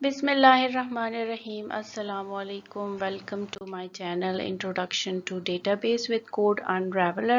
Bismillahirrahmanirrahim. Assalamu alaikum. Welcome to my channel Introduction to Database with Code Unraveler.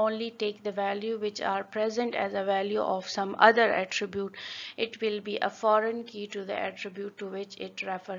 only take the value which are present as a value of some other attribute, it will be a foreign key to the attribute to which it refer.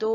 2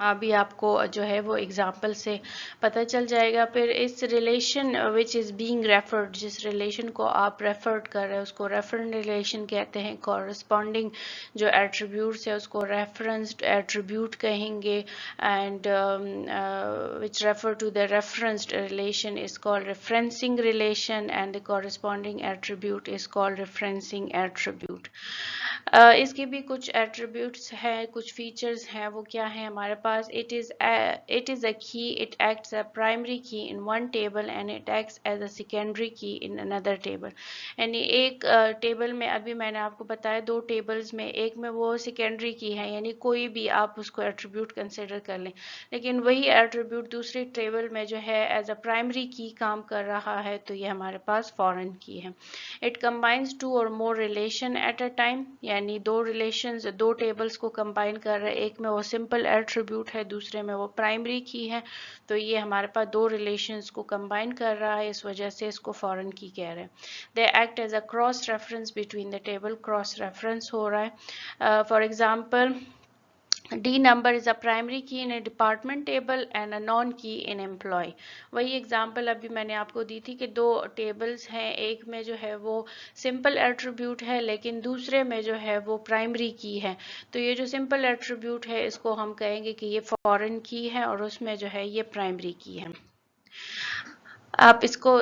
ابھی آپ کو جو ہے وہ example سے پتہ چل جائے گا. پھر اس relation which is being referred, جس ریلیشن کو آپ ریفرڈ کر رہے ہیں اس کو ریفرنس ریلیشن کہتے ہیں. کورسپونڈنگ جو ایٹریبیوٹس ہے اس کو ریفرنسڈ ایٹریبیوٹ کہیں گے. And which refer to the referenced relation is called referencing relation and the corresponding attribute is called referencing attribute. اس کے بھی کچھ ایٹریبیوٹس ہیں، کچھ فیچرز ہیں. وہ کیا ہیں ہمارے پاس؟ it is a key, it acts as a primary key in one table and it acts as a secondary key in another table. یعنی ایک ٹیبل میں، ابھی میں نے آپ کو بتایا دو ٹیبلز میں، ایک میں وہ سیکنڈری کی ہے، یعنی کوئی بھی آپ اس کو ایٹریبیوٹ کنسیڈر کر لیں، لیکن وہی ایٹریبیوٹ دوسرے ٹیبل میں جو ہے ایز اے پرائمری کی کام کر رہا ہے، تو یہ ہمارے پاس فارن کی ہے. It combines two or more relation at a time، یعنی دو ریلیشنز، دو ٹیبلز کو کمبائن کر رہے ہیں، ایک میں وہ سمپل ایٹریبیوٹ ہے، دوسرے میں وہ پرائمری کی ہے، تو یہ ہمارے پاس دو ریلیشنز کو کمبائن کر رہا ہے، اس وجہ سے اس کو فارن کی کہہ رہے ہیں. They act as a cross reference between the table، cross reference ہو رہا ہے. For example، D number is a primary key in a department table and a non key in employee. وہی ایگزامپل ابھی میں نے آپ کو دی تھی کہ دو ٹیبلز ہیں، ایک میں جو ہے وہ سمپل ایٹریبیوٹ ہے لیکن دوسرے میں جو ہے وہ پرائمری کی ہے. تو یہ جو سمپل ایٹریبیوٹ ہے اس کو ہم کہیں گے کہ یہ فارن کی ہے اور اس میں جو ہے یہ پرائمری کی ہے. آپ اس کو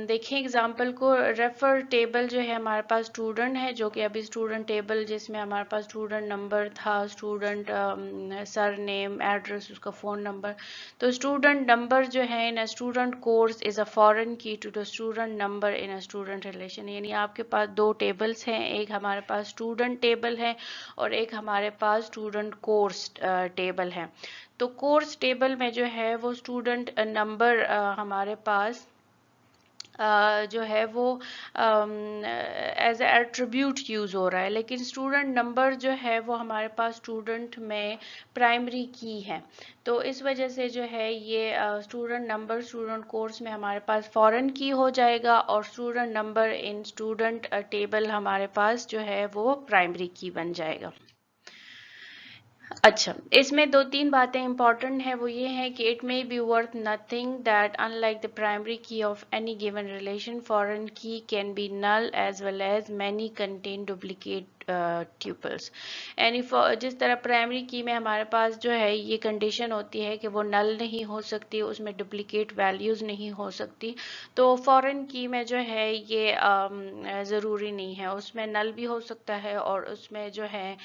دیکھیں ایگزامپل کو. ریفر ٹیبل جو ہے ہمارے پاس اسٹوڈنٹ ہے، جو کہ ابھی اسٹوڈنٹ ٹیبل جس میں ہمارے پاس اسٹوڈنٹ نمبر تھا، اسٹوڈنٹ سر نیم، ایڈریس، اس کا فون نمبر. تو اسٹوڈنٹ نمبر جو ہے in student course is a foreign key to the student number in student relation. یعنی آپ کے پاس دو ٹیبلز ہیں، ایک ہمارے پاس اسٹوڈنٹ ٹیبل ہے اور ایک ہمارے پاس اسٹوڈنٹ کورس ٹیبل ہے. تو کورس ٹیبل میں جو ہے وہ اسٹوڈنٹ نمبر ہمارے پاس جو ہے وہ ایز اے ایٹریبیوٹ یوز ہو رہا ہے، لیکن اسٹوڈنٹ نمبر جو ہے وہ ہمارے پاس اسٹوڈنٹ میں پرائمری کی ہے. تو اس وجہ سے جو ہے یہ اسٹوڈنٹ نمبر اسٹوڈنٹ کورس میں ہمارے پاس فارن کی ہو جائے گا اور student number in student table ہمارے پاس جو ہے وہ پرائمری کی بن جائے گا. اچھا، اس میں دو تین باتیں امپورٹنٹ ہیں، وہ یہ ہے کہ it may be worth nothing that unlike the primary key of any given relation، foreign key can be null as well as many contain duplicate ٹیوپلس. یعنی جس طرح پرائمری کی میں ہمارے پاس جو ہے یہ کنڈیشن ہوتی ہے کہ وہ نل نہیں ہو سکتی، اس میں ڈپلیکیٹ ویلیوز نہیں ہو سکتی، تو فارن کی میں جو ہے یہ ضروری نہیں ہے، اس میں نل بھی ہو سکتا ہے اور اس میں جو ہے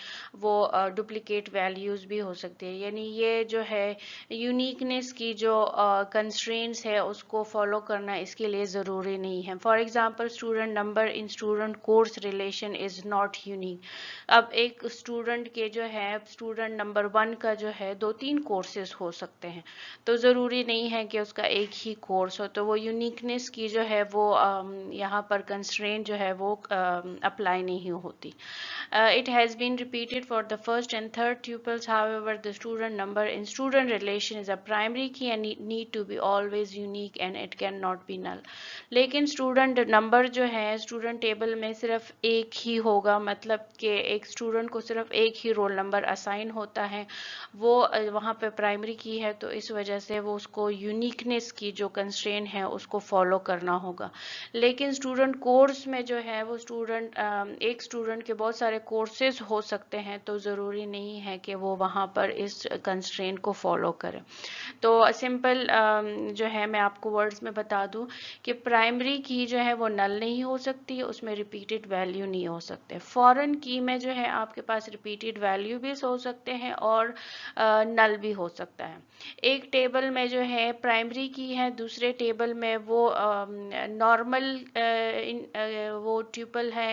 وہ ڈپلیکیٹ ویلیوز بھی ہو سکتی ہے. یعنی یہ جو ہے یونیکنیس کی جو کنسٹرینٹس ہے اس کو فالو کرنا اس کے لیے ضروری نہیں ہے. For example, student number in student course relation is not unique. اب ایک اسٹوڈنٹ کے جو ہے اسٹوڈنٹ نمبر 1 کا جو ہے 2-3 کورسز ہو سکتے ہیں، تو ضروری نہیں ہے کہ اس کا ایک ہی کورس ہو، تو وہ یونیکنیس کی جو ہے وہ یہاں پر کنسٹرینٹ جو ہے وہ اپلائی نہیں ہوتی. It has been repeated for the first and third tuples. However, the student number in student relation is a primary key and need to be always unique and it cannot be null. لیکن student number جو ہے student table میں صرف ایک ہی ہوگا، مطلب کہ ایک اسٹوڈنٹ کو صرف ایک ہی رول نمبر اسائن ہوتا ہے، وہ وہاں پہ پرائمری کی ہے، تو اس وجہ سے وہ اس کو یونیکنیس کی جو کنسٹرین ہے اس کو فالو کرنا ہوگا. لیکن اسٹوڈنٹ کورس میں جو ہے وہ اسٹوڈنٹ ایک اسٹوڈنٹ کے بہت سارے کورسز ہو سکتے ہیں، تو ضروری نہیں ہے کہ وہ وہاں پر اس کنسٹرین کو فالو کرے. تو سمپل جو ہے میں آپ کو ورڈز میں بتا دوں کہ پرائمری کی جو ہے وہ نل نہیں ہو سکتی، اس میں ریپیٹڈ ویلیو نہیں ہو سکتے. فارن کی میں جو ہے آپ کے پاس ریپیٹڈ ویلیو بھی ہو سکتے ہیں اور نل بھی ہو سکتا ہے. ایک ٹیبل میں جو ہے پرائمری کی ہے، دوسرے ٹیبل میں وہ نارمل وہ ٹیوپل ہے،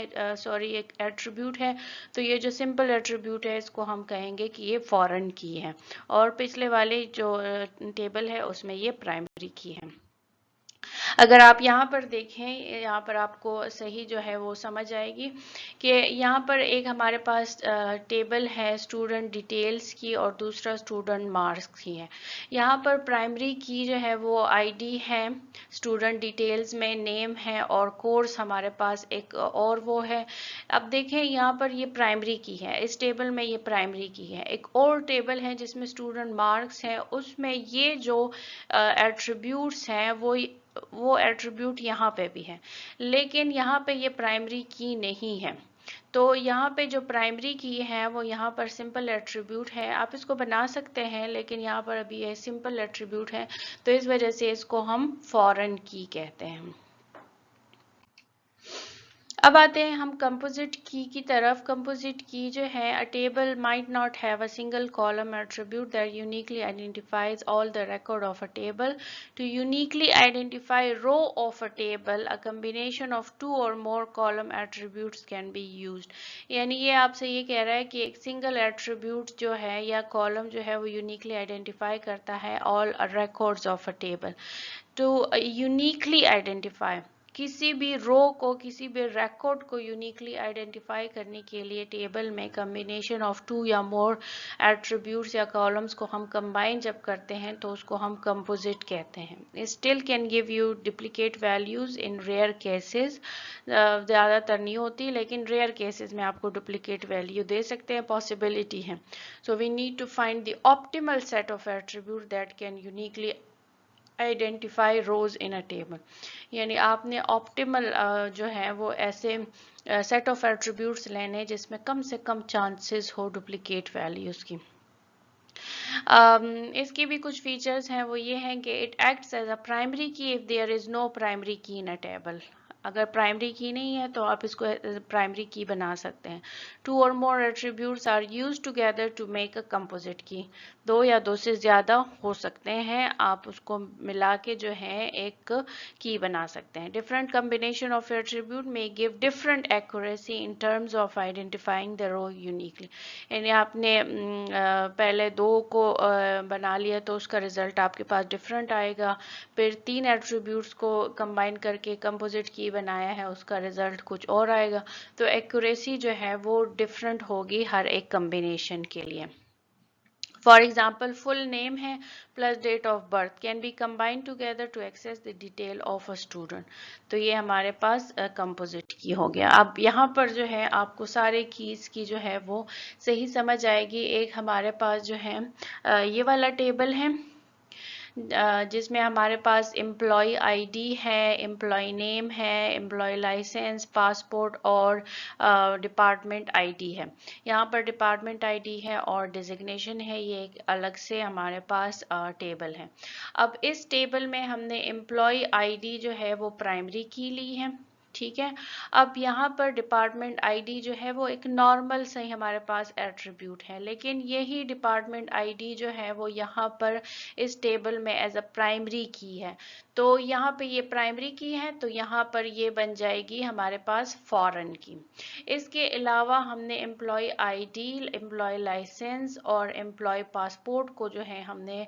ایک ایٹریبیوٹ ہے، تو یہ جو سمپل ایٹریبیوٹ ہے اس کو ہم کہیں گے کہ یہ فارن کی ہے، اور پچھلے والے جو ٹیبل ہے اس میں یہ پرائمری کی ہے. اگر آپ یہاں پر دیکھیں، یہاں پر آپ کو صحیح جو ہے وہ سمجھ آئے گی کہ یہاں پر ایک ہمارے پاس ٹیبل ہے اسٹوڈنٹ ڈیٹیلز کی اور دوسرا اسٹوڈنٹ مارکس کی ہے. یہاں پر پرائمری کی جو ہے وہ آئی ڈی ہے، اسٹوڈنٹ ڈیٹیلز میں نیم ہے، اور کورس ہمارے پاس ایک اور وہ ہے. اب دیکھیں یہاں پر یہ پرائمری کی ہے، اس ٹیبل میں یہ پرائمری کی ہے. ایک اور ٹیبل ہے جس میں اسٹوڈنٹ مارکس ہے، اس میں یہ جو ایٹریبیوٹس ہیں وہ ایٹریبیوٹ یہاں پہ بھی ہے، لیکن یہاں پہ یہ پرائمری کی نہیں ہے. تو یہاں پہ جو پرائمری کی ہے وہ یہاں پر سمپل ایٹریبیوٹ ہے. آپ اس کو بنا سکتے ہیں لیکن یہاں پر ابھی یہ سمپل ایٹریبیوٹ ہے، تو اس وجہ سے اس کو ہم فارن کی کہتے ہیں. اب آتے ہیں ہم کمپوزٹ کی طرف. کمپوزٹ کی جو ہے a table might not have a single column attribute that uniquely identifies all the record of a table. To uniquely identify row of a table, a combination of two or more column attributes can be used. یعنی یہ آپ سے یہ کہہ رہا ہے کہ ایک سنگل ایٹریبیوٹ جو ہے یا کالم جو ہے وہ یونیکلی آئیڈینٹیفائی کرتا ہے all records of a table. To uniquely identify کسی بھی رو کو، کسی بھی ریکارڈ کو یونیکلی آئیڈینٹیفائی کرنے کے لیے ٹیبل میں کمبینیشن آف 2 یا مور ایٹریبیوٹس یا کالمس کو ہم کمبائن جب کرتے ہیں تو اس کو ہم کمپوزٹ کہتے ہیں. Still can give you duplicate values in rare cases. زیادہ تر نہیں ہوتی لیکن ریئر کیسز میں آپ کو ڈپلیکیٹ ویلیو دے سکتے ہیں، پاسبلٹی ہے. So we need to find the optimal set of attribute that can uniquely identify rows in a table. یعنی آپ نے آپٹیمل جو ہے وہ ایسے سیٹ آف ایٹریبیوٹس لینے جس میں کم سے کم چانسز ہو ڈپلیکیٹ ویلیوز کی. اس کی بھی کچھ فیچرز ہیں، وہ یہ ہیں کہ it acts as a primary key if there is no primary key in a table. اگر پرائمری کی نہیں ہے تو آپ اس کو پرائمری کی بنا سکتے ہیں. 2 or more attributes are used together to make a composite key. 2 یا 2 سے زیادہ ہو سکتے ہیں، آپ اس کو ملا کے جو ہے ایک کی بنا سکتے ہیں. Different combination of attribute may give different accuracy in terms of identifying the row uniquely. یعنی آپ نے پہلے 2 کو بنا لیا تو اس کا رزلٹ آپ کے پاس ڈفرینٹ آئے گا. پھر 3 ایٹریبیوٹس کو کمبائن کر کے کمپوزٹ کی بنایا ہے، اس کا رزلٹ کچھ اور آئے گا. تو ایکوریسی جو ہے وہ ڈفرینٹ ہوگی ہر ایک کمبینیشن کے لیے. فار ایگزامپل فل نیم ہے plus date of birth can be combine together to access the detail of a student. تو یہ ہمارے پاس کمپوزٹ کی ہو گیا. اب یہاں پر جو ہے آپ کو سارے کیز کی جو ہے وہ صحیح سمجھ آئے گی. ایک ہمارے پاس جو ہے یہ والا ٹیبل ہے جس میں ہمارے پاس امپلائی آئی ڈی ہے، امپلائی نیم ہے، امپلائی لائسنس، پاسپورٹ اور ڈپارٹمنٹ آئی ڈی ہے. یہاں پر ڈپارٹمنٹ آئی ڈی ہے اور ڈیزگنیشن ہے، یہ ایک الگ سے ہمارے پاس ٹیبل ہے. اب اس ٹیبل میں ہم نے امپلائی آئی ڈی جو ہے وہ پرائمری کی لی ہے، ٹھیک ہے. اب یہاں پر ڈپارٹمنٹ آئی ڈی جو ہے وہ ایک نارمل سے ہمارے پاس ایٹریبیوٹ ہے، لیکن یہی ڈپارٹمنٹ آئی ڈی جو ہے وہ یہاں پر اس ٹیبل میں ایز اے پرائمری کی ہے. تو یہاں پہ یہ پرائمری کی ہے تو یہاں پر یہ بن جائے گی ہمارے پاس فارن کی. اس کے علاوہ ہم نے امپلائی آئی ڈی، امپلائی لائسنس اور امپلائی پاسپورٹ کو جو ہے ہم نے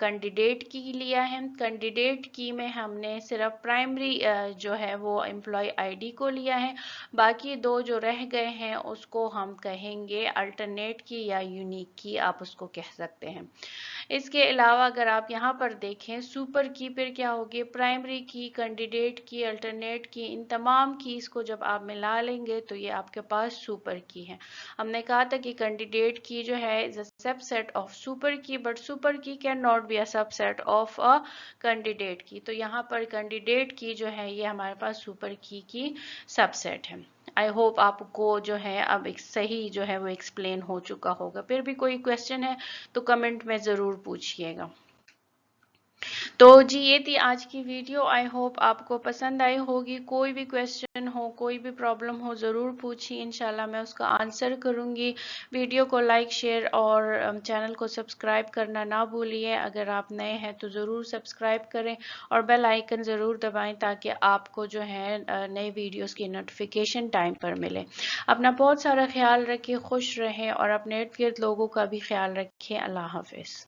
کینڈیڈیٹ کی لیا ہے. کینڈیڈیٹ کی میں ہم نے صرف پرائمری جو ہے وہ امپلائی آئی ڈی کو لیا ہے، باقی 2 جو رہ گئے ہیں اس کو ہم کہیں گے الٹرنیٹ کی یا یونیک کی، آپ اس کو کہہ سکتے ہیں. اس کے علاوہ اگر آپ یہاں پر دیکھیں سپر کی پھر کیا ہوگی، primary key, candidate key, alternate کی، ان تمام کیز کو جب آپ ملا لیں گے تو یہ آپ کے پاس سپر کی ہے. ہم نے کہا تھا کہ کینڈیڈیٹ کی جو ہے is a subset of super key, but super key can not be a subset of a candidate key. تو یہاں پر کینڈیڈیٹ کی جو ہے یہ ہمارے پاس سپر کی سب سیٹ ہے. آئی ہوپ آپ کو جو ہے اب صحیح جو ہے وہ ایکسپلین ہو چکا ہوگا. پھر بھی کوئی کویسچن ہے تو کمنٹ میں ضرور پوچھئے گا. تو جی یہ تھی آج کی ویڈیو. آئی ہوپ آپ کو پسند آئی ہوگی. کوئی بھی کویسچن ہو، کوئی بھی پرابلم ہو ضرور پوچھیں، انشاءاللہ میں اس کا آنسر کروں گی. ویڈیو کو لائک، شیئر اور چینل کو سبسکرائب کرنا نہ بھولیے. اگر آپ نئے ہیں تو ضرور سبسکرائب کریں اور بیل آئیکن ضرور دبائیں تاکہ آپ کو جو ہے نئے ویڈیوز کی نوٹیفیکیشن ٹائم پر ملے. اپنا بہت سارا خیال رکھیں، خوش رہیں اور اپنے ارد گرد لوگوں کا بھی خیال رکھیں. اللہ حافظ.